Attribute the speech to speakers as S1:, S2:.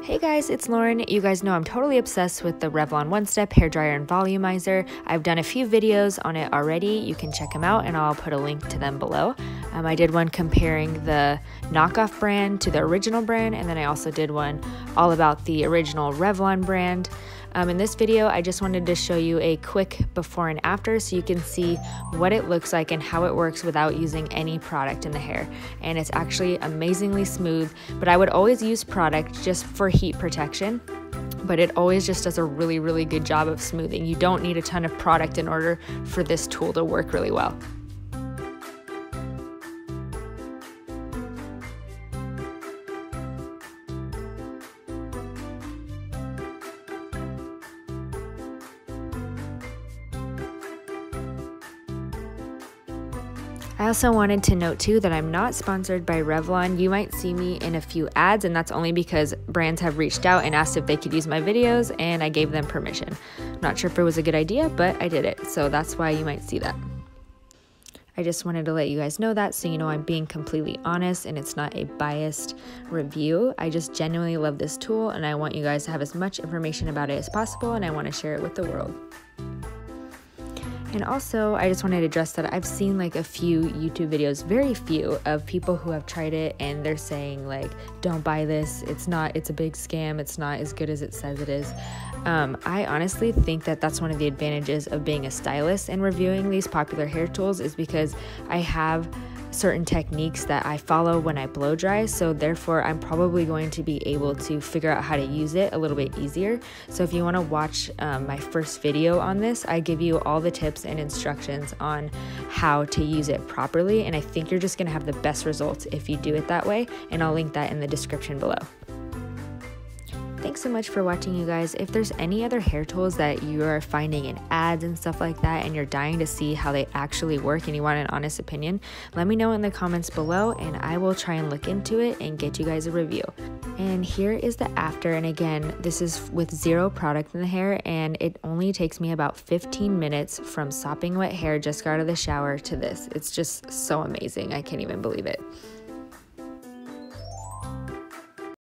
S1: Hey guys, it's Lauren. You guys know I'm totally obsessed with the Revlon One Step hairdryer and volumizer. I've done a few videos on it already. You can check them out and I'll put a link to them below. I did one comparing the knockoff brand to the original brand, and then I also did one all about the original Revlon brand. In this video, I just wanted to show you a quick before and after so you can see what it looks like and how it works without using any product in the hair. And it's actually amazingly smooth, but I would always use product just for heat protection. But it always just does a really, really good job of smoothing. You don't need a ton of product in order for this tool to work really well. I also wanted to note too that I'm not sponsored by Revlon. You might see me in a few ads, and that's only because brands have reached out and asked if they could use my videos, and I gave them permission. Not sure if it was a good idea, but I did it, so that's why you might see that. I just wanted to let you guys know that so you know I'm being completely honest and it's not a biased review. I just genuinely love this tool and I want you guys to have as much information about it as possible, and I want to share it with the world. And also, I just wanted to address that I've seen like a few YouTube videos, very few, of people who have tried it and they're saying like, don't buy this, it's a big scam, it's not as good as it says it is. I honestly think that that's one of the advantages of being a stylist and reviewing these popular hair tools, is because I have certain techniques that I follow when I blow dry, so therefore I'm probably going to be able to figure out how to use it a little bit easier. So if you want to watch my first video on this, I give you all the tips and instructions on how to use it properly, and I think you're just going to have the best results if you do it that way, and I'll link that in the description below. Thanks so much for watching, you guys. If there's any other hair tools that you are finding in ads and stuff like that and you're dying to see how they actually work and you want an honest opinion, let me know in the comments below and I will try and look into it and get you guys a review. And here is the after, and again, this is with zero product in the hair, and it only takes me about 15 minutes from sopping wet hair just got out of the shower to this. It's just so amazing. I can't even believe it.